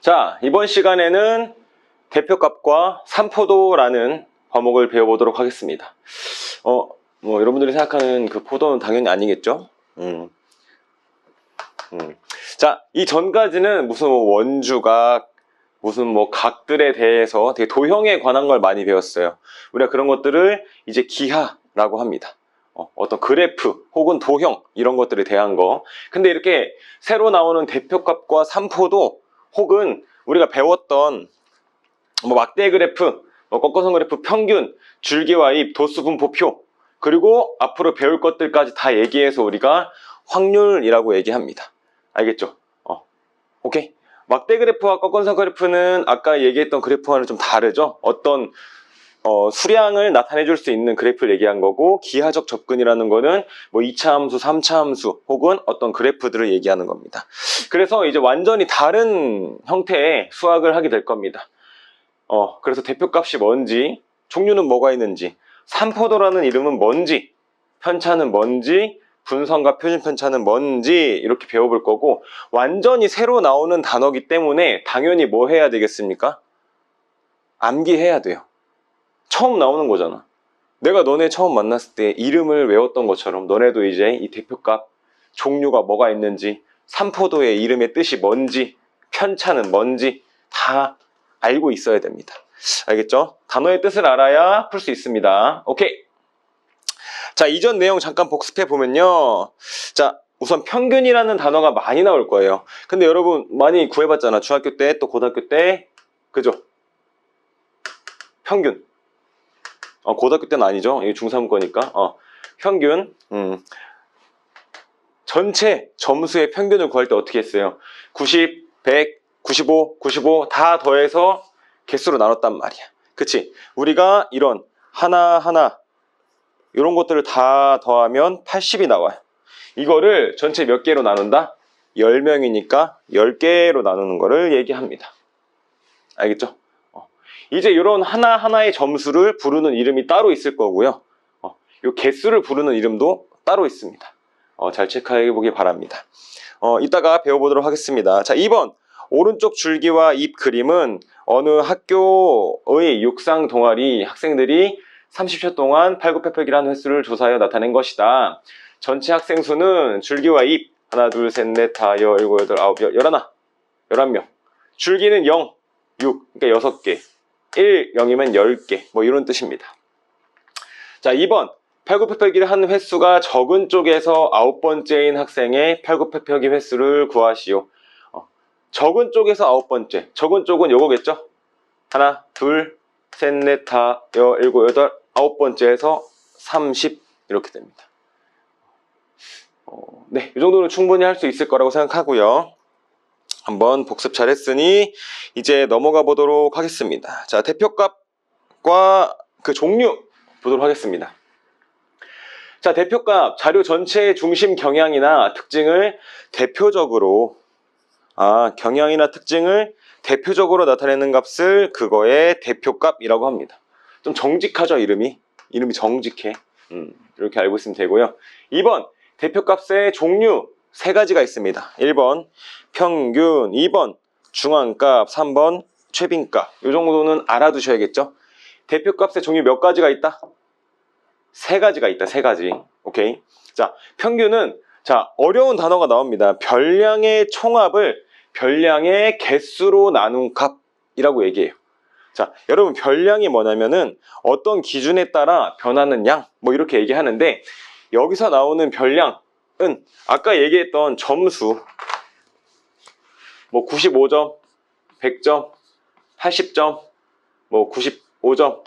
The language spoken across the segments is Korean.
자, 이번 시간에는 대표값과 산포도라는 과목을 배워보도록 하겠습니다. 여러분들이 생각하는 그 포도는 당연히 아니겠죠? 자, 이 전까지는 무슨 원주각, 무슨 각들에 대해서 되게 도형에 관한 걸 많이 배웠어요. 우리가 그런 것들을 이제 기하라고 합니다. 어떤 그래프 혹은 도형 이런 것들에 대한 거. 근데 이렇게 새로 나오는 대표값과 산포도 혹은 우리가 배웠던 막대 그래프, 꺾어선 그래프, 평균, 줄기와 잎, 도수 분포표, 그리고 앞으로 배울 것들까지 다 얘기해서 우리가 확률이라고 얘기합니다. 알겠죠? 오케이. 막대 그래프와 꺾어선 그래프는 아까 얘기했던 그래프와는 좀 다르죠? 어떤 수량을 나타내 줄 수 있는 그래프를 얘기한 거고, 기하적 접근이라는 거는 2차 함수, 3차 함수 혹은 어떤 그래프들을 얘기하는 겁니다. 그래서 이제 완전히 다른 형태의 수학을 하게 될 겁니다. 그래서 대표값이 뭔지, 종류는 뭐가 있는지, 산포도라는 이름은 뭔지, 편차는 뭔지, 분선과 표준 편차는 뭔지 이렇게 배워볼 거고, 완전히 새로 나오는 단어이기 때문에 당연히 뭐 해야 되겠습니까? 암기해야 돼요. 처음 나오는 거잖아. 내가 너네 처음 만났을 때 이름을 외웠던 것처럼 너네도 이제 이 대표값 종류가 뭐가 있는지, 산포도의 이름의 뜻이 뭔지, 편차는 뭔지 다 알고 있어야 됩니다. 알겠죠? 단어의 뜻을 알아야 풀 수 있습니다. 오케이. 자, 이전 내용 잠깐 복습해 보면요. 자, 우선 평균이라는 단어가 많이 나올 거예요. 근데 여러분 많이 구해봤잖아. 중학교 때 또 고등학교 때. 그죠? 평균. 고등학교 때는 아니죠. 이게 중3 거니까. 평균. 전체 점수의 평균을 구할 때 어떻게 했어요? 90, 100, 95, 95 다 더해서 개수로 나눴단 말이야. 그치? 우리가 이런 하나하나 이런 것들을 다 더하면 80이 나와요. 이거를 전체 몇 개로 나눈다? 10명이니까 10개로 나누는 거를 얘기합니다. 알겠죠? 이제 이런 하나하나의 점수를 부르는 이름이 따로 있을 거고요. 이 개수를 부르는 이름도 따로 있습니다. 잘 체크해 보기 바랍니다. 이따가 배워보도록 하겠습니다. 자, 2번. 오른쪽 줄기와 잎 그림은 어느 학교의 육상 동아리 학생들이 30초 동안 팔굽혀펴기라는 횟수를 조사하여 나타낸 것이다. 전체 학생 수는 줄기와 잎 하나, 둘, 셋, 넷, 다, 여, 일곱, 여덟, 아홉, 열, 11명. 줄기는 0, 6, 그러니까 6개. 1, 0이면 10개. 이런 뜻입니다. 자, 2번. 팔굽혀펴기를 한 횟수가 적은 쪽에서 9번째인 학생의 팔굽혀펴기 횟수를 구하시오. 적은 쪽에서 9번째. 적은 쪽은 요거겠죠? 하나, 둘, 셋, 넷, 다, 여, 일곱, 여덟, 9번째에서 30 이렇게 됩니다. 네, 이 정도는 충분히 할 수 있을 거라고 생각하고요. 한번 복습 잘했으니 이제 넘어가 보도록 하겠습니다. 자, 대표값과 그 종류 보도록 하겠습니다. 자, 대표값, 자료 전체의 중심 경향이나 특징을 대표적으로 경향이나 특징을 대표적으로 나타내는 값을 그거의 대표값이라고 합니다. 좀 정직하죠, 이름이 정직해. 이렇게 알고 있으면 되고요. 2번, 대표값의 종류 3가지가 있습니다. 1번 평균, 2번 중앙값, 3번 최빈값. 이 정도는 알아두셔야겠죠. 대표값의 종류 몇 가지가 있다? 3가지가 있다. 3가지. 오케이. 자, 평균은 어려운 단어가 나옵니다. 별량의 총합을 별량의 개수로 나눈 값이라고 얘기해요. 자, 여러분 별량이 뭐냐면은 어떤 기준에 따라 변하는 양 이렇게 얘기하는데, 여기서 나오는 별량은 아까 얘기했던 점수 95점, 100점, 80점, 95점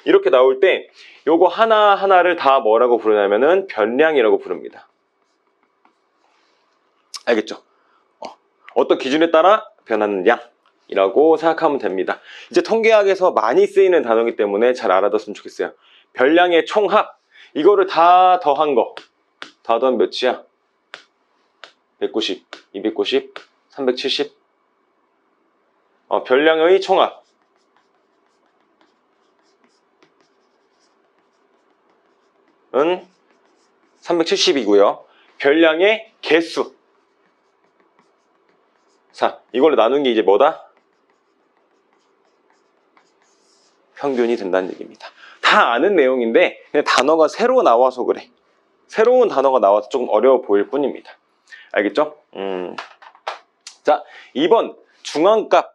이렇게 나올 때 요거 하나하나를 다 뭐라고 부르냐면은 변량이라고 부릅니다. 알겠죠? 어떤 기준에 따라 변하는 양이라고 생각하면 됩니다. 이제 통계학에서 많이 쓰이는 단어이기 때문에 잘 알아뒀으면 좋겠어요. 별량의 총합, 이거를 다 더한 거. 다 더하면 몇이야? 190, 290, 370. 별량의 총합. 은 370이고요. 별량의 개수. 자, 이걸로 나눈 게 이제 뭐다? 평균이 된다는 얘기입니다. 다 아는 내용인데 그냥 단어가 새로 나와서 그래. 새로운 단어가 나와서 조금 어려워 보일 뿐입니다. 알겠죠? 자, 2번 중앙값.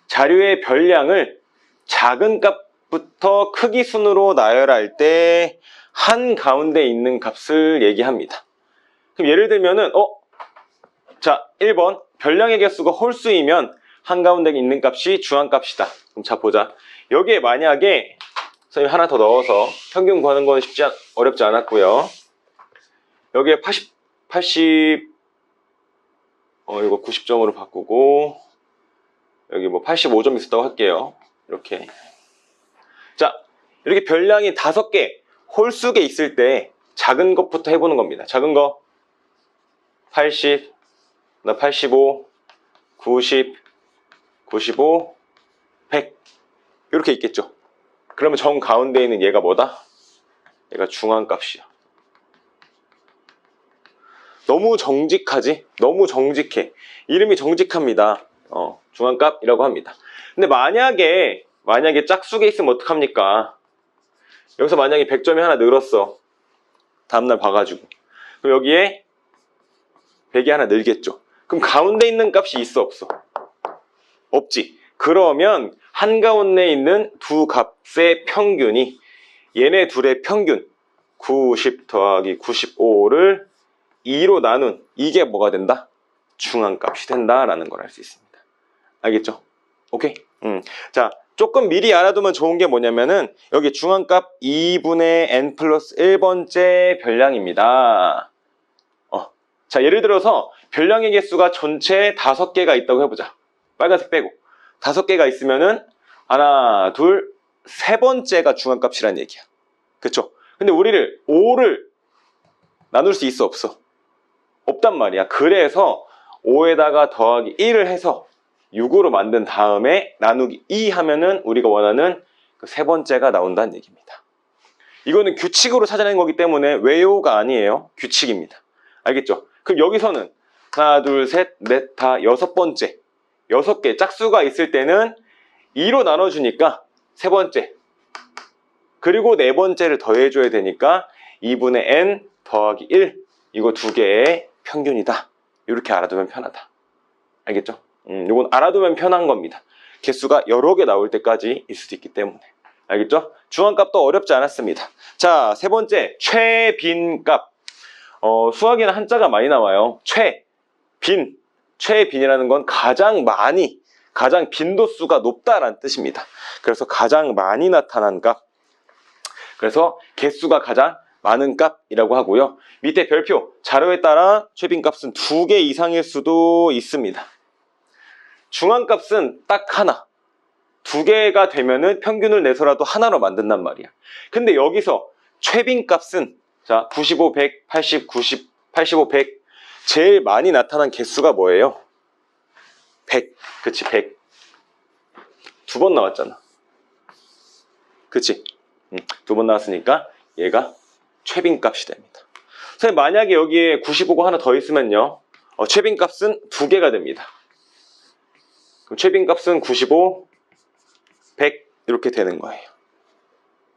자료의 별량을 작은 값부터 크기 순으로 나열할 때 한가운데 있는 값을 얘기합니다. 그럼 예를 들면은 자, 1번 별량의 개수가 홀수이면 한가운데 있는 값이 중앙값이다. 그럼 자 보자. 여기에 만약에 선생님 하나 더 넣어서 평균 구하는 건 어렵지 않았고요. 여기에 80 이거 90점으로 바꾸고 여기 뭐 85점 있었다고 할게요. 이렇게. 자, 이렇게 별량이 5개, 홀수개 있을 때 작은 것부터 해보는 겁니다. 작은 거 80, 85, 90, 95, 100 이렇게 있겠죠. 그러면 정 가운데 있는 얘가 뭐다? 얘가 중앙값이야. 너무 정직하지? 너무 정직해. 이름이 정직합니다. 중앙값이라고 합니다. 근데 만약에 짝수개 있으면 어떡합니까? 여기서 만약에 100점이 하나 늘었어. 다음날 봐가지고. 그럼 여기에 100이 하나 늘겠죠. 그럼 가운데 있는 값이 있어 없어? 없지. 그러면 한가운데 있는 두 값의 평균이 얘네 둘의 평균 90 더하기 95를 2로 나눈 이게 뭐가 된다? 중앙값이 된다라는 걸 알 수 있습니다. 알겠죠? 오케이? 자, 조금 미리 알아두면 좋은 게 뭐냐면은 여기 중앙값 2분의 n 플러스 1번째 별량입니다. 자, 예를 들어서 별량의 개수가 전체 5개가 있다고 해보자. 빨간색 빼고 5개가 있으면은 하나, 둘, 세 번째가 중앙값이라는 얘기야. 그쵸? 근데 우리를 5를 나눌 수 있어 없어? 없단 말이야. 그래서 5에다가 더하기 1을 해서 6으로 만든 다음에 나누기 2 하면은 우리가 원하는 그 세 번째가 나온다는 얘기입니다. 이거는 규칙으로 찾아낸 거기 때문에 외우가 아니에요. 규칙입니다. 알겠죠? 그럼 여기서는 하나, 둘, 셋, 넷, 다 6번째. 6개 짝수가 있을 때는 2로 나눠주니까 세 번째. 그리고 네 번째를 더해줘야 되니까 2분의 n 더하기 1. 이거 두 개의 평균이다. 이렇게 알아두면 편하다. 알겠죠? 이건 알아두면 편한 겁니다. 개수가 여러 개 나올 때까지 일 수도 있기 때문에. 알겠죠? 중앙값도 어렵지 않았습니다. 자, 세 번째, 최빈값. 수학에는 한자가 많이 나와요. 최빈이라는 건 가장 빈도수가 높다라는 뜻입니다. 그래서 가장 많이 나타난 값. 그래서 개수가 가장 많은 값이라고 하고요. 밑에 별표, 자료에 따라 최빈값은 2개 이상일 수도 있습니다. 중앙값은 딱 하나. 2개가 되면은 평균을 내서라도 하나로 만든단 말이야. 근데 여기서 최빈값은 자, 95, 100, 80, 90, 85, 100 제일 많이 나타난 개수가 뭐예요? 100. 그치, 100. 2번 나왔잖아. 그치? 2번 나왔으니까 얘가 최빈값이 됩니다. 선생님, 만약에 여기에 95가 하나 더 있으면요. 최빈값은 2개가 됩니다. 그럼 최빈값은 95, 100 이렇게 되는 거예요.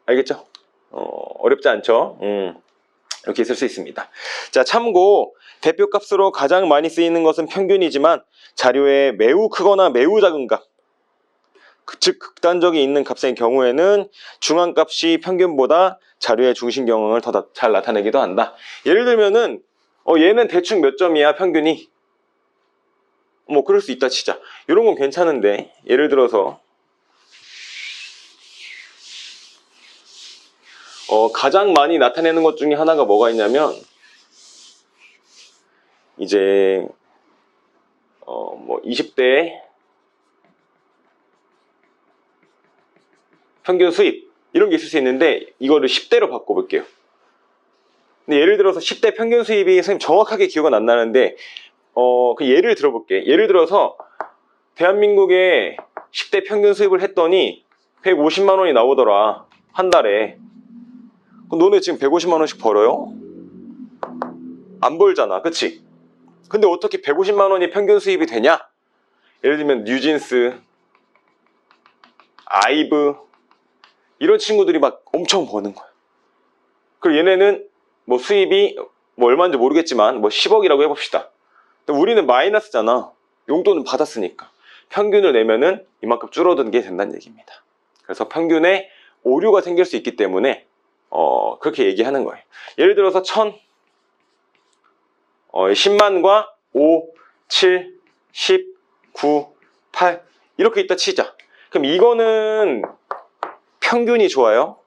알겠죠? 어렵지 않죠? 이렇게 있을 수 있습니다. 자, 참고 대표값으로 가장 많이 쓰이는 것은 평균이지만 자료에 매우 크거나 매우 작은 값, 즉 극단적이 있는 값의 경우에는 중앙값이 평균보다 자료의 중심 경향을 더 잘 나타내기도 한다. 예를 들면은 얘는 대충 몇 점이야 평균이? 뭐 그럴 수 있다 치자. 이런 건 괜찮은데 예를 들어서 가장 많이 나타내는 것 중에 하나가 뭐가 있냐면 이제 뭐 20대 평균 수입 이런 게 있을 수 있는데 이거를 10대로 바꿔볼게요. 근데 예를 들어서 10대 평균 수입이 선생님 정확하게 기억은 안 나는데 그 예를 들어볼게. 예를 들어서 대한민국의 10대 평균 수입을 했더니 150만 원이 나오더라. 한 달에. 그럼 너네 지금 150만 원씩 벌어요? 안 벌잖아. 그치? 근데 어떻게 150만 원이 평균 수입이 되냐? 예를 들면 뉴진스, 아이브, 이런 친구들이 막 엄청 버는 거야. 그리고 얘네는 뭐 수입이 뭐 얼마인지 모르겠지만 뭐 10억이라고 해봅시다. 근데 우리는 마이너스잖아. 용돈은 받았으니까. 평균을 내면은 이만큼 줄어드는 게 된다는 얘기입니다. 그래서 평균에 오류가 생길 수 있기 때문에 그렇게 얘기하는 거예요. 예를 들어서 10만과 5, 7, 10, 9, 8 이렇게 있다 치자. 그럼 이거는 평균이 좋아요?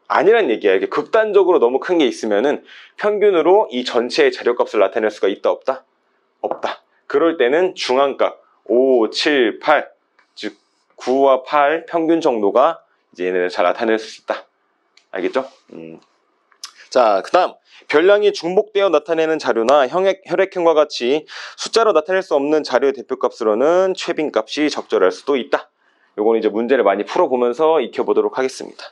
아니란 얘기야. 이게 극단적으로 너무 큰 게 있으면은 평균으로 이 전체의 재료값을 나타낼 수가 있다 없다? 없다. 그럴 때는 중앙값 5, 7, 8 즉 9와 8 평균 정도가 이제 얘네를 잘 나타낼 수 있다. 알겠죠? 자, 그 다음 별량이 중복되어 나타내는 자료나 혈액형과 같이 숫자로 나타낼 수 없는 자료의 대표값으로는 최빈값이 적절할 수도 있다. 요건 이제 문제를 많이 풀어보면서 익혀보도록 하겠습니다.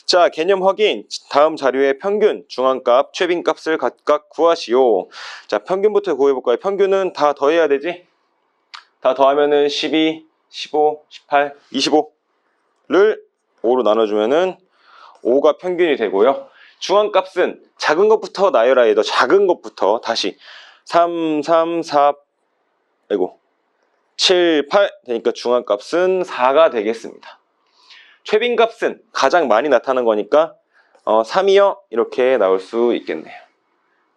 자, 개념 확인. 다음 자료의 평균, 중앙값, 최빈값을 각각 구하시오. 자, 평균부터 구해볼까요? 평균은 다 더해야 되지? 다 더하면은 12, 15, 18, 25를 5로 나눠주면은 5가 평균이 되고요. 중앙값은 작은 것부터 나열해야 돼. 작은 것부터 다시 3, 3, 4, 7, 8 되니까 중앙값은 4가 되겠습니다. 최빈값은 가장 많이 나타나는 거니까 3이요 이렇게 나올 수 있겠네요.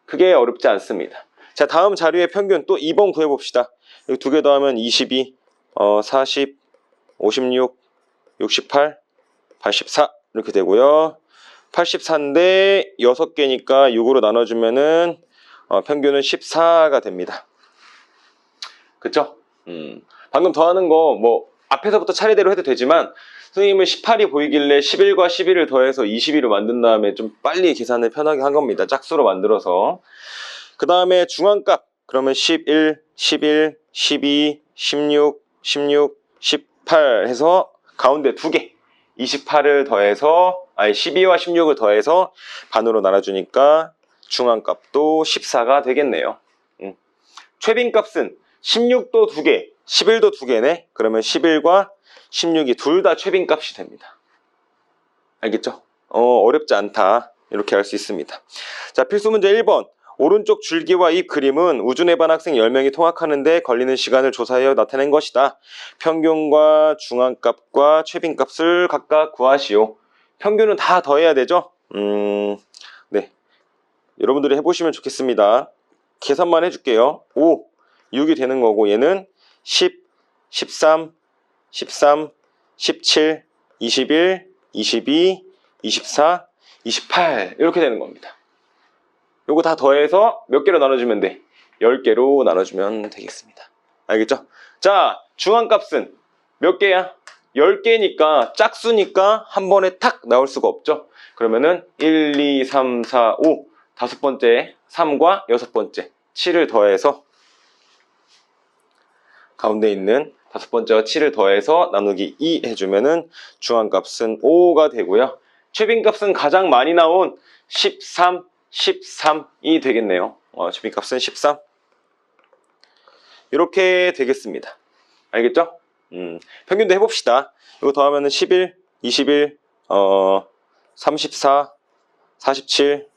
크게 어렵지 않습니다. 자, 다음 자료의 평균 또 2번 구해봅시다. 여기 두 개 더하면 22, 40, 56, 68, 84 이렇게 되고요. 84인데 6개니까 6으로 나눠주면은 평균은 14가 됩니다. 그쵸? 방금 더하는 거 뭐 앞에서부터 차례대로 해도 되지만 선생님은 18이 보이길래 11과 11을 더해서 22로 만든 다음에 좀 빨리 계산을 편하게 한 겁니다. 짝수로 만들어서. 그 다음에 중앙값 그러면 11, 11, 12, 16, 16, 18 해서 가운데 2개 28을 더해서 12와 16을 더해서 반으로 나눠주니까 중앙값도 14가 되겠네요. 최빈값은 16도 2개 11도 2개네. 그러면 11과 16이 둘 다 최빈값이 됩니다. 알겠죠? 어렵지 않다. 이렇게 할 수 있습니다. 자, 필수 문제 1번. 오른쪽 줄기와 잎 그림은 우준의 반 학생 10명이 통학하는데 걸리는 시간을 조사하여 나타낸 것이다. 평균과 중앙값과 최빈값을 각각 구하시오. 평균은 다 더해야 되죠? 네. 여러분들이 해보시면 좋겠습니다. 계산만 해줄게요. 5, 6이 되는 거고 얘는 10, 13, 13, 17, 21, 22, 24, 28 이렇게 되는 겁니다. 요거 다 더해서 몇 개로 나눠주면 돼? 10개로 나눠주면 되겠습니다. 알겠죠? 자, 중앙값은 몇 개야? 10개니까 짝수니까 한 번에 탁 나올 수가 없죠? 그러면은 1, 2, 3, 4, 5 다섯 번째 3과 여섯 번째 7을 더해서 가운데 있는 다섯 번째와 7을 더해서 나누기 2 해주면은 중앙값은 5가 되고요. 최빈값은 가장 많이 나온 13, 13이 되겠네요. 최빈값은 13 이렇게 되겠습니다. 알겠죠? 평균도 해봅시다. 이거 더하면은 11, 21, 34, 47,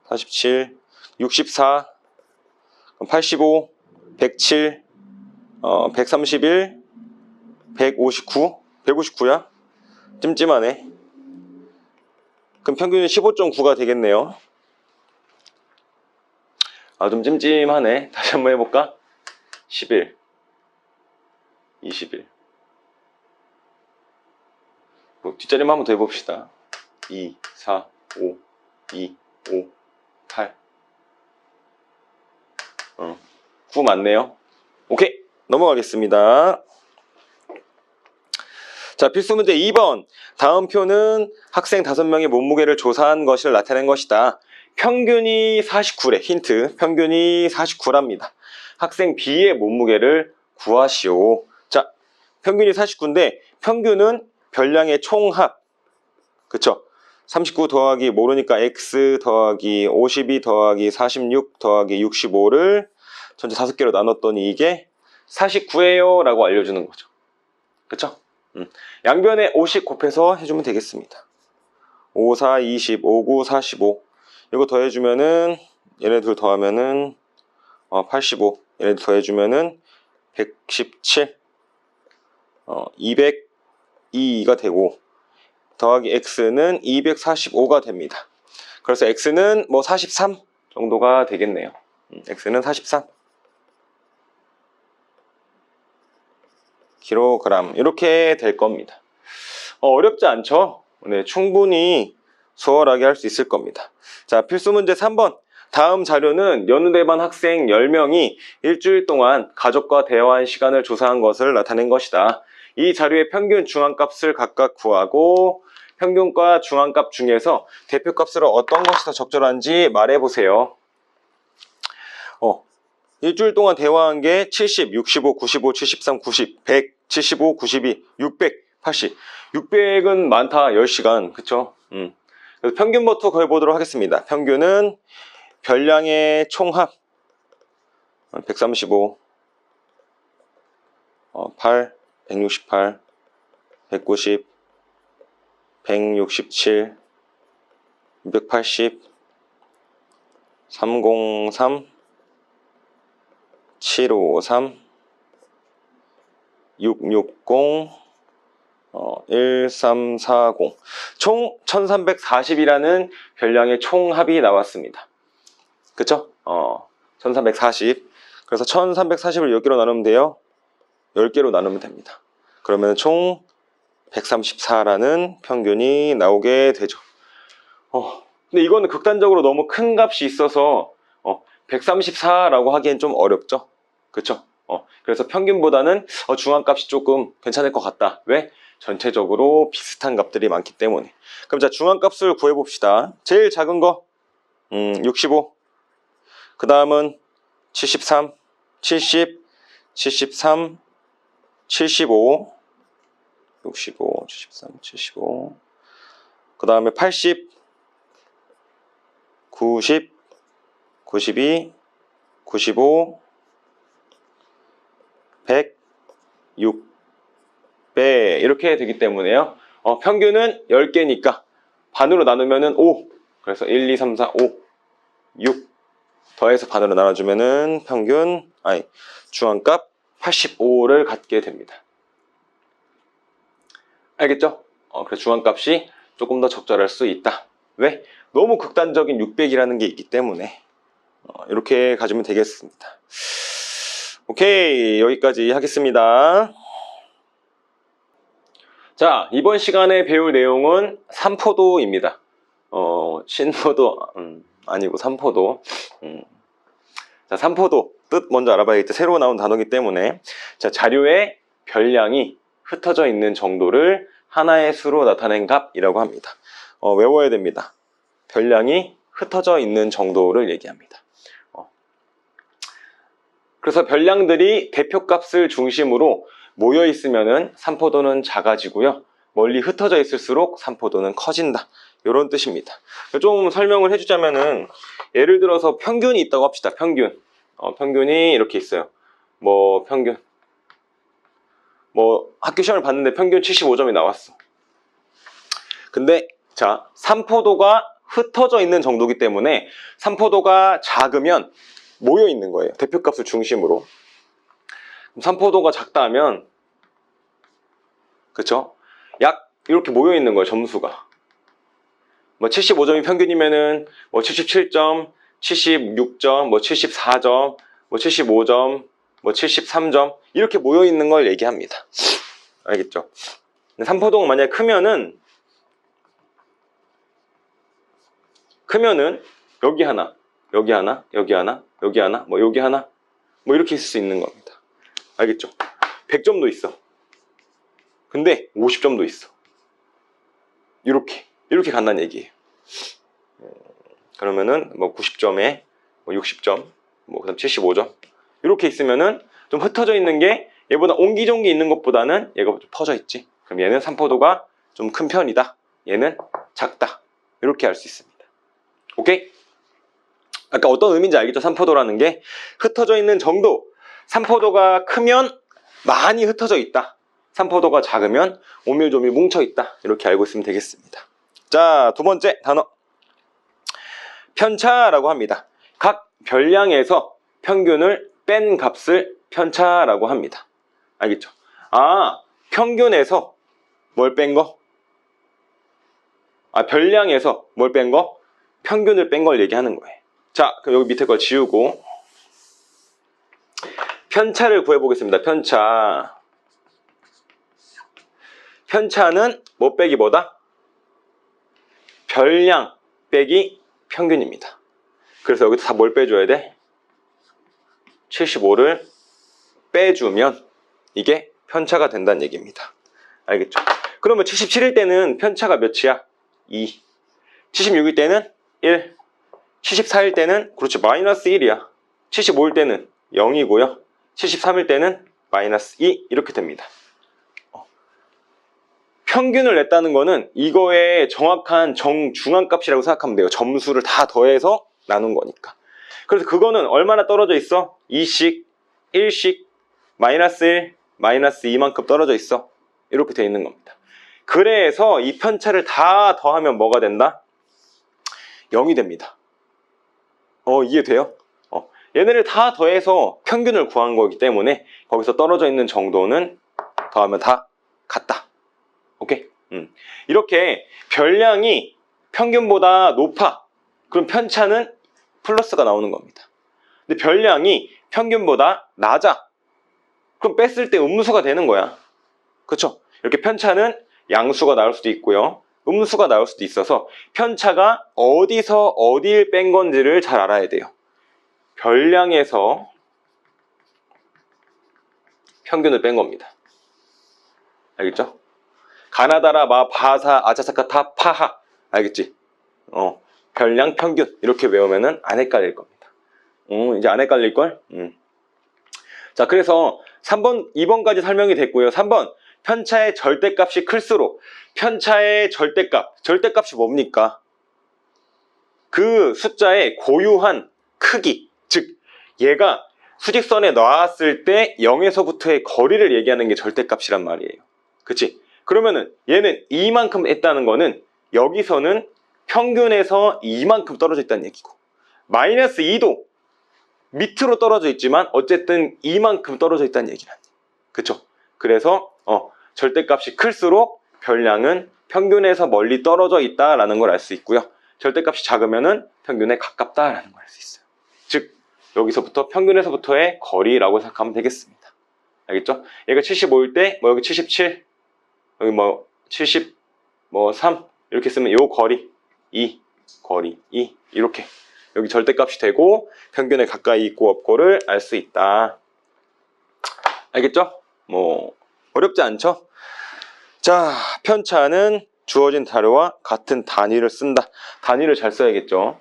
47, 64, 85, 107, 131, 159, 159야? 찜찜하네. 그럼 평균은 15.9가 되겠네요. 좀 찜찜하네. 다시 한번 해볼까? 11, 21. 뒷자리만 한번 더 해봅시다. 2, 4, 5, 2, 5, 8. 9 맞네요. 오케이. 넘어가겠습니다. 자, 필수 문제 2번. 다음 표는 학생 5명의 몸무게를 조사한 것을 나타낸 것이다. 평균이 49래. 힌트. 평균이 49랍니다. 학생 B의 몸무게를 구하시오. 자, 평균이 49인데 평균은 별량의 총합. 그쵸? 39 더하기 모르니까 X 더하기 52 더하기 46 더하기 65를 전체 5개로 나눴더니 이게 49예요 라고 알려주는 거죠. 그쵸? 양변에 50 곱해서 해주면 되겠습니다. 5, 4, 20, 5, 9, 45. 이거 더해주면은, 얘네 둘 더하면은, 85. 얘네 둘 더해주면은, 117. 202가 되고, 더하기 x는 245가 됩니다. 그래서 x는 뭐 43 정도가 되겠네요. x는 43 kg 이렇게 될 겁니다. 어렵지 않죠? 네, 충분히 수월하게 할 수 있을 겁니다. 자, 필수 문제 3번. 다음 자료는 연우대반 학생 10명이 일주일 동안 가족과 대화한 시간을 조사한 것을 나타낸 것이다. 이 자료의 평균 중앙값을 각각 구하고 평균과 중앙값 중에서 대표값으로 어떤 것이 더 적절한지 말해보세요. 일주일 동안 대화한 게 70, 65, 95, 73, 90, 100, 75, 92, 600, 80. 600은 많다. 10시간. 그쵸? 그래서 평균부터 구해보도록 하겠습니다. 평균은 별량의 총합 135, 8, 168, 190, 167, 280, 303, 753, 660, 1340. 총 1340이라는 별량의 총합이 나왔습니다. 그쵸? 1340. 그래서 1340을 10개로 나누면 돼요. 10개로 나누면 됩니다. 그러면 총 134라는 평균이 나오게 되죠. 근데 이거는 극단적으로 너무 큰 값이 있어서 134라고 하기엔 좀 어렵죠. 그쵸? 그래서 평균보다는 중앙값이 조금 괜찮을 것 같다. 왜? 전체적으로 비슷한 값들이 많기 때문에. 그럼 자, 중앙값을 구해봅시다. 제일 작은 거 65. 그 다음은 73, 70, 73, 75, 65, 73, 75. 그 다음에 80, 90, 92, 95, 100, 600 이렇게 되기 때문에요. 평균은 10개니까 반으로 나누면은 5. 그래서 1, 2, 3, 4, 5, 6 더해서 반으로 나눠주면은 중앙값 85를 갖게 됩니다. 알겠죠? 그래서 중앙값이 조금 더 적절할 수 있다. 왜? 너무 극단적인 600이라는 게 있기 때문에 이렇게 가지면 되겠습니다. 오케이, 여기까지 하겠습니다. 자, 이번 시간에 배울 내용은 삼포도입니다. 신포도 아니고 삼포도. 자, 삼포도 뜻 먼저 알아봐야겠죠. 새로 나온 단어이기 때문에. 자, 자료에 별량이 흩어져 있는 정도를 하나의 수로 나타낸 값이라고 합니다. 외워야 됩니다. 별량이 흩어져 있는 정도를 얘기합니다. 그래서 별량들이 대표값을 중심으로 모여 있으면은 삼포도는 작아지고요. 멀리 흩어져 있을수록 삼포도는 커진다. 이런 뜻입니다. 좀 설명을 해주자면은 예를 들어서 평균이 있다고 합시다. 평균. 평균이 이렇게 있어요. 평균. 학교 시험을 봤는데 평균 75점이 나왔어. 근데 자, 삼포도가 흩어져 있는 정도이기 때문에 삼포도가 작으면 모여 있는 거예요. 대표값을 중심으로. 삼포도가 작다 하면 그쵸? 약 이렇게 모여 있는 거예요. 점수가 75점이 평균이면은 77점, 76점, 74점, 75점, 73점 이렇게 모여 있는 걸 얘기합니다. 알겠죠? 삼포도가 만약에 크면은 여기 하나, 여기 하나, 여기 하나, 여기 하나, 여기 하나, 이렇게 있을 수 있는 겁니다. 알겠죠? 100점도 있어. 근데 50점도 있어. 이렇게 간다는 얘기예요. 그러면은 90점에 60점, 그다음 75점 이렇게 있으면은 좀 흩어져 있는 게 얘보다 옹기종기 있는 것보다는 얘가 좀 퍼져 있지. 그럼 얘는 삼포도가 좀 큰 편이다. 얘는 작다. 이렇게 알 수 있습니다. 오케이? 아까 어떤 의미인지 알겠죠? 삼포도라는 게 흩어져 있는 정도. 삼포도가 크면 많이 흩어져 있다. 산포도가 작으면 오밀조밀 뭉쳐있다. 이렇게 알고 있으면 되겠습니다. 자, 두 번째 단어. 편차라고 합니다. 각 별량에서 평균을 뺀 값을 편차라고 합니다. 알겠죠? 아, 평균에서 뭘 뺀 거? 아, 별량에서 뭘 뺀 거? 평균을 뺀 걸 얘기하는 거예요. 자, 그럼 여기 밑에 걸 지우고 편차를 구해보겠습니다. 편차. 편차는 뭐 빼기 뭐다? 별량 빼기 평균입니다. 그래서 여기서 다 뭘 빼줘야 돼? 75를 빼주면 이게 편차가 된다는 얘기입니다. 알겠죠? 그러면 77일 때는 편차가 몇이야? 2. 76일 때는 1. 74일 때는 그렇죠, 마이너스 1이야. 75일 때는 0이고요. 73일 때는 마이너스 2 이렇게 됩니다. 평균을 냈다는 거는 이거의 정확한 정중앙값이라고 생각하면 돼요. 점수를 다 더해서 나눈 거니까. 그래서 그거는 얼마나 떨어져 있어? 2씩, 1씩, 마이너스 1, 마이너스 2만큼 떨어져 있어. 이렇게 돼 있는 겁니다. 그래서 이 편차를 다 더하면 뭐가 된다? 0이 됩니다. 이해돼요? 얘네를 다 더해서 평균을 구한 거기 때문에 거기서 떨어져 있는 정도는 더하면 다 같다. 오케이? 이렇게 별량이 평균보다 높아. 그럼 편차는 플러스가 나오는 겁니다. 근데 별량이 평균보다 낮아. 그럼 뺐을 때 음수가 되는 거야. 그쵸? 이렇게 편차는 양수가 나올 수도 있고요. 음수가 나올 수도 있어서 편차가 어디서 어디를 뺀 건지를 잘 알아야 돼요. 별량에서 평균을 뺀 겁니다. 알겠죠? 가나다라 마 바사 아차사카타 파하. 알겠지? 별량 평균 이렇게 외우면은 안 헷갈릴 겁니다. 이제 안 헷갈릴걸? 자, 그래서 3번, 2번까지 설명이 됐고요. 3번, 편차의 절대값이 클수록. 편차의 절대값이 뭡니까? 그 숫자의 고유한 크기, 즉 얘가 수직선에 나왔을 때 0에서부터의 거리를 얘기하는 게 절대값이란 말이에요. 그치? 그러면은 얘는 이만큼 했다는 거는 여기서는 평균에서 이만큼 떨어져 있다는 얘기고, 마이너스 2도 밑으로 떨어져 있지만 어쨌든 이만큼 떨어져 있다는 얘기란. 그쵸? 그래서 절대값이 클수록 별량은 평균에서 멀리 떨어져 있다라는 걸 알 수 있고요. 절대값이 작으면은 평균에 가깝다라는 걸 알 수 있어요. 즉 여기서부터 평균에서부터의 거리라고 생각하면 되겠습니다. 알겠죠? 얘가 75일 때 여기 77, 여기 73 이렇게 쓰면 요 거리 2, 거리 2 이렇게 여기 절대값이 되고 평균에 가까이 있고 없고를 알 수 있다. 알겠죠? 어렵지 않죠? 자, 편차는 주어진 자료와 같은 단위를 쓴다. 단위를 잘 써야겠죠?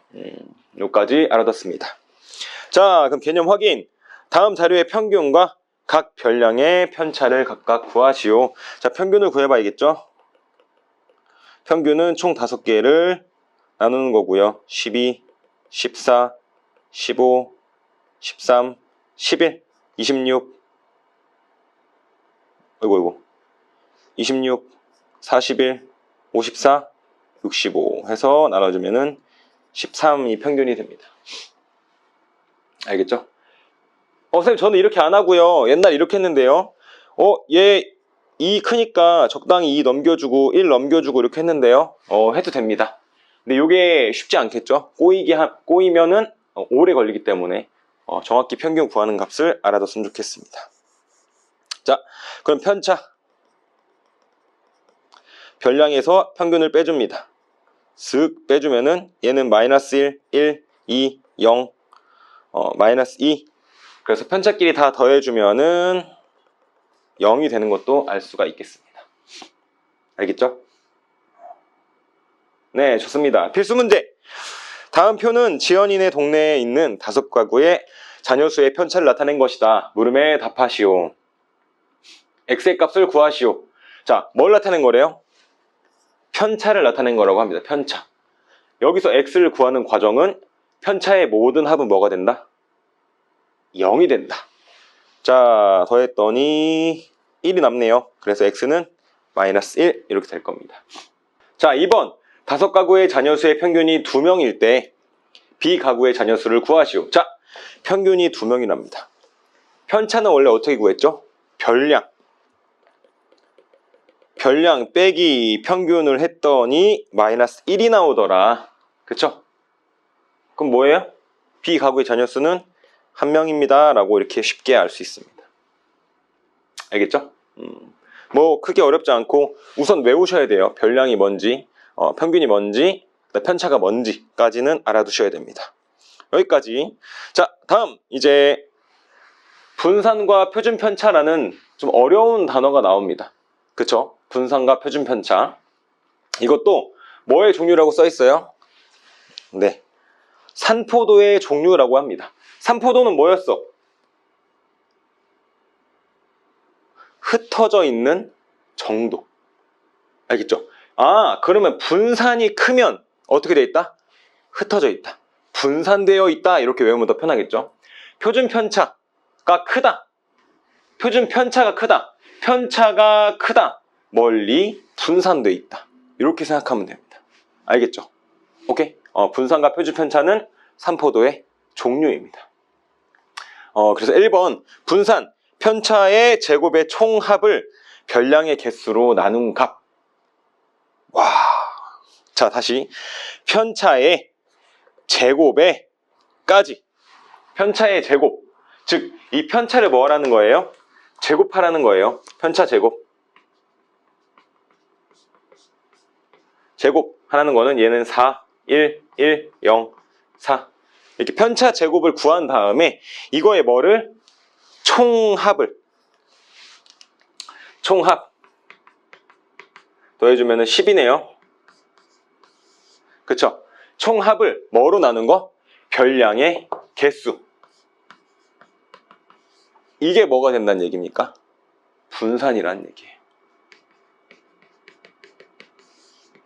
여기까지 알아뒀습니다. 자, 그럼 개념 확인. 다음 자료의 평균과 각 별량의 편차를 각각 구하시오. 자, 평균을 구해봐야겠죠? 평균은 총 5개를 나누는 거고요. 12, 14, 15, 13, 11, 26, 26, 41, 54, 65 해서 나눠주면은 13이 평균이 됩니다. 알겠죠? 선생님 저는 이렇게 안 하고요. 옛날 이렇게 했는데요. 얘 2 크니까 적당히 2 넘겨주고 1 넘겨주고 이렇게 했는데요. 해도 됩니다. 근데 이게 쉽지 않겠죠? 꼬이면은 오래 걸리기 때문에 정확히 평균 구하는 값을 알아뒀으면 좋겠습니다. 자, 그럼 편차. 별량에서 평균을 빼줍니다. 슥 빼주면은 얘는 마이너스 1, 1, 2, 0, 마이너스 2. 그래서 편차끼리 다 더해주면은 0이 되는 것도 알 수가 있겠습니다. 알겠죠? 네, 좋습니다. 필수 문제. 다음 표는 지연이네 동네에 있는 5가구의 자녀수의 편차를 나타낸 것이다. 물음에 답하시오. x의 값을 구하시오. 자, 뭘 나타낸 거래요? 편차를 나타낸 거라고 합니다. 편차. 여기서 x를 구하는 과정은 편차의 모든 합은 뭐가 된다? 0이 된다. 자, 더했더니 1이 남네요. 그래서 x는 마이너스 1 이렇게 될 겁니다. 자, 2번 5가구의 자녀수의 평균이 2명일 때 B가구의 자녀수를 구하시오. 자, 평균이 2명이랍니다. 편차는 원래 어떻게 구했죠? 별량 빼기 평균을 했더니 마이너스 1이 나오더라. 그쵸? 그럼 뭐예요? B가구의 자녀수는 1명입니다 라고 이렇게 쉽게 알 수 있습니다. 알겠죠? 뭐 크게 어렵지 않고 우선 외우셔야 돼요. 별량이 뭔지, 평균이 뭔지, 편차가 뭔지까지는 알아두셔야 됩니다. 여기까지. 자, 다음 이제 분산과 표준편차라는 좀 어려운 단어가 나옵니다. 그쵸? 분산과 표준편차. 이것도 뭐의 종류라고 써 있어요? 네, 산포도의 종류라고 합니다. 산포도는 뭐였어? 흩어져 있는 정도. 알겠죠? 아, 그러면 분산이 크면 어떻게 돼 있다? 흩어져 있다. 분산되어 있다. 이렇게 외우면 더 편하겠죠? 표준편차가 크다. 표준편차가 크다. 편차가 크다. 멀리 분산돼 있다. 이렇게 생각하면 됩니다. 알겠죠? 오케이? 분산과 표준편차는 산포도의 종류입니다. 그래서 1번 분산, 편차의 제곱의 총합을 별량의 개수로 나눈 값. 와, 자 다시 편차의 제곱에까지, 편차의 제곱, 즉 이 편차를 뭐 하라는 거예요? 제곱하라는 거예요. 편차 제곱. 제곱하라는 거는 얘는 4, 1, 1, 0, 4 이렇게 편차 제곱을 구한 다음에 이거에 뭐를? 총합 더해주면 10이네요. 그쵸? 총합을 뭐로 나눈 거? 별량의 개수. 이게 뭐가 된다는 얘기입니까? 분산이라는 얘기예요.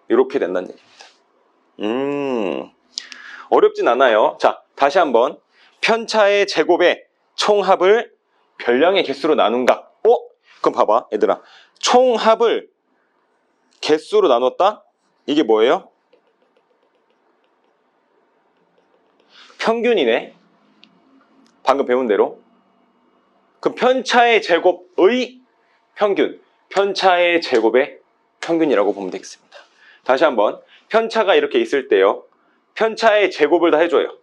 이렇게 된다는 얘기입니다. 어렵진 않아요. 자, 다시 한번. 편차의 제곱의 총합을 별량의 개수로 나눈 값. 그럼 봐봐 얘들아, 총합을 개수로 나눴다? 이게 뭐예요? 평균이네. 방금 배운 대로. 그럼 편차의 제곱의 평균, 편차의 제곱의 평균이라고 보면 되겠습니다. 다시 한번. 편차가 이렇게 있을 때요, 편차의 제곱을 다 해줘요.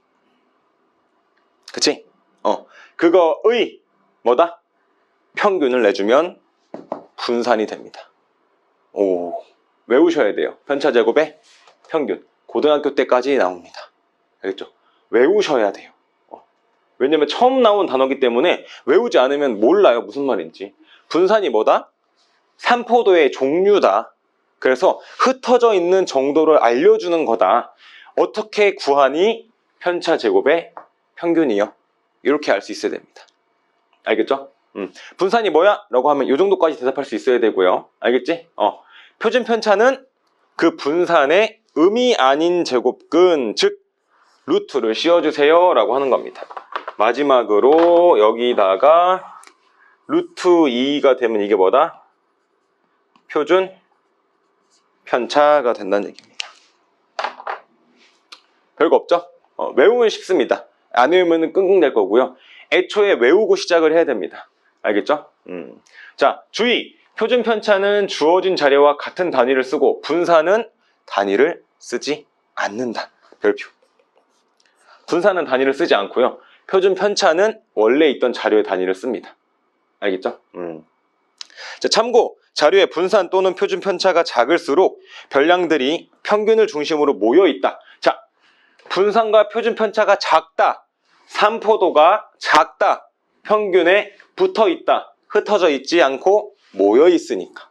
그치? 그거의 뭐다? 평균을 내주면 분산이 됩니다. 오, 외우셔야 돼요. 편차 제곱의 평균. 고등학교 때까지 나옵니다. 알겠죠? 외우셔야 돼요. 왜냐면 처음 나온 단어기 때문에 외우지 않으면 몰라요. 무슨 말인지. 분산이 뭐다? 산포도의 종류다. 그래서 흩어져 있는 정도를 알려주는 거다. 어떻게 구하니? 편차 제곱의 평균이요. 이렇게 알 수 있어야 됩니다. 알겠죠? 분산이 뭐야? 라고 하면 이 정도까지 대답할 수 있어야 되고요. 알겠지? 표준 편차는 그 분산의 음이 아닌 제곱근, 즉 루트를 씌워주세요 라고 하는 겁니다. 마지막으로 여기다가 루트 2가 되면 이게 뭐다? 표준 편차가 된다는 얘기입니다. 별거 없죠? 외우면 쉽습니다. 안 외우면 끙끙 될 거고요. 애초에 외우고 시작을 해야 됩니다. 알겠죠? 자, 주의! 표준 편차는 주어진 자료와 같은 단위를 쓰고 분산은 단위를 쓰지 않는다. 별표. 분산은 단위를 쓰지 않고요. 표준 편차는 원래 있던 자료의 단위를 씁니다. 알겠죠? 자, 참고! 자료의 분산 또는 표준 편차가 작을수록 별량들이 평균을 중심으로 모여 있다. 자, 분산과 표준 편차가 작다. 산포도가 작다. 평균에 붙어 있다. 흩어져 있지 않고 모여 있으니까.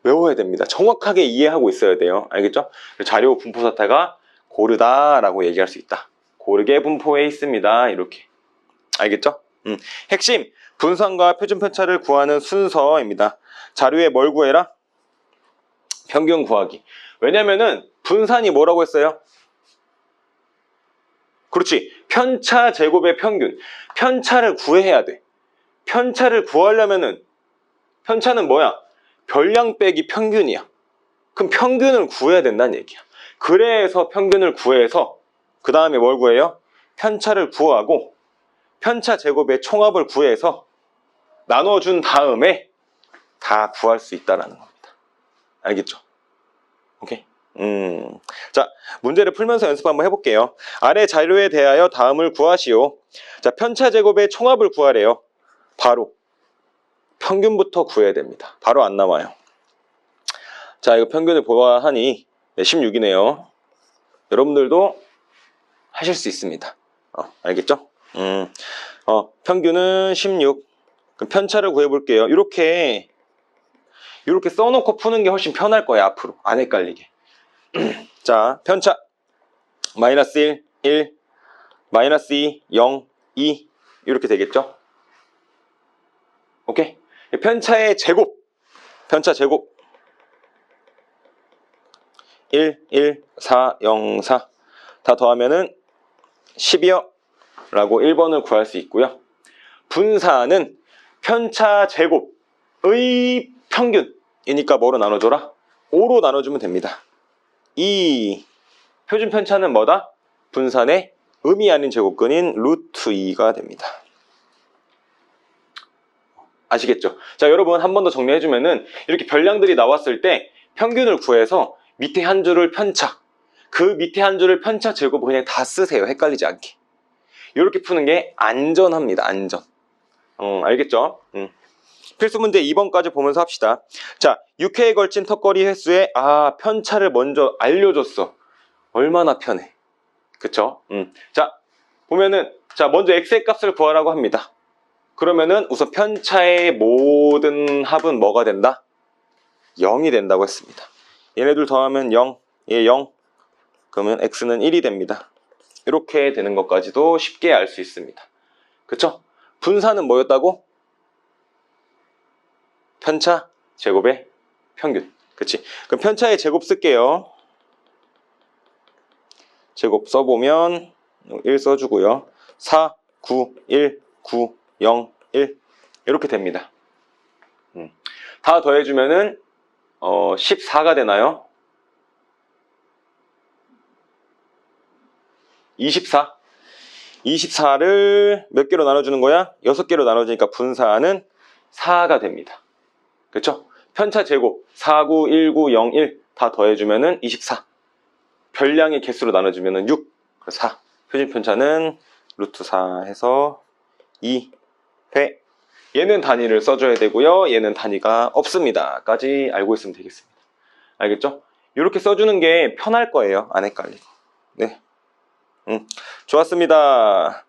외워야 됩니다. 정확하게 이해하고 있어야 돼요. 알겠죠? 자료 분포 사태가 고르다라고 얘기할 수 있다. 고르게 분포해 있습니다. 이렇게. 알겠죠? 핵심! 분산과 표준 편차를 구하는 순서입니다. 자료에 뭘 구해라? 평균 구하기. 왜냐면은 분산이 뭐라고 했어요? 그렇지. 편차 제곱의 평균. 편차를 구해야 돼. 편차를 구하려면은 편차는 뭐야? 별량 빼기 평균이야. 그럼 평균을 구해야 된다는 얘기야. 그래서 평균을 구해서 그 다음에 뭘 구해요? 편차를 구하고 편차 제곱의 총합을 구해서 나눠준 다음에 다 구할 수 있다라는 겁니다. 알겠죠? 오케이. 자, 문제를 풀면서 연습 한번 해볼게요. 아래 자료에 대하여 다음을 구하시오. 자, 편차 제곱의 총합을 구하래요. 바로 평균부터 구해야 됩니다. 바로 안 나와요. 자, 이거 평균을 보아하니 16이네요. 여러분들도 하실 수 있습니다. 알겠죠? 평균은 16. 그럼 편차를 구해볼게요. 이렇게 써놓고 푸는 게 훨씬 편할 거예요. 앞으로 안 헷갈리게. 자, 편차 마이너스 1, 1, 마이너스 2, 0, 2 이렇게 되겠죠? 오케이? 편차의 제곱, 편차 제곱 1, 1, 4, 0, 4 다 더하면은 10이요 라고 1번을 구할 수 있고요. 분사는 편차 제곱의 평균이니까 뭐로 나눠줘라? 5로 나눠주면 됩니다. 이 표준 편차는 뭐다? 분산의 음이 아닌 제곱근인 루트 2가 됩니다. 아시겠죠? 자, 여러분 한 번 더 정리해주면은 이렇게 별량들이 나왔을 때 평균을 구해서 밑에 한 줄을 편차, 그 밑에 한 줄을 편차 제곱 그냥 다 쓰세요. 헷갈리지 않게. 이렇게 푸는 게 안전합니다. 안전. 알겠죠? 필수 문제 2번까지 보면서 합시다. 자, 6회에 걸친 턱걸이 횟수에 편차를 먼저 알려줬어. 얼마나 편해. 그쵸? 자, 보면은 자, 먼저 x의 값을 구하라고 합니다. 그러면은 우선 편차의 모든 합은 뭐가 된다? 0이 된다고 했습니다. 얘네들 더하면 0, 얘 0. 그러면 x는 1이 됩니다. 이렇게 되는 것까지도 쉽게 알 수 있습니다. 그쵸? 분사는 뭐였다고? 편차 제곱의 평균. 그치? 그럼 편차의 제곱 쓸게요. 제곱 써보면 1 써주고요. 4, 9, 1, 9, 0, 1 이렇게 됩니다. 다 더해주면은 14가 되나요? 24. 24를 몇 개로 나눠주는 거야? 6개로 나눠주니까 분사는 4가 됩니다. 그렇죠? 편차 제곱 4, 9, 1, 9, 0, 1 다 더해주면은 24. 별량의 개수로 나눠주면은 6, 4. 표준 편차는 루트 4 해서 2회. 얘는 단위를 써줘야 되고요. 얘는 단위가 없습니다. 까지 알고 있으면 되겠습니다. 알겠죠? 이렇게 써주는 게 편할 거예요. 안 헷갈리고. 네. 좋았습니다.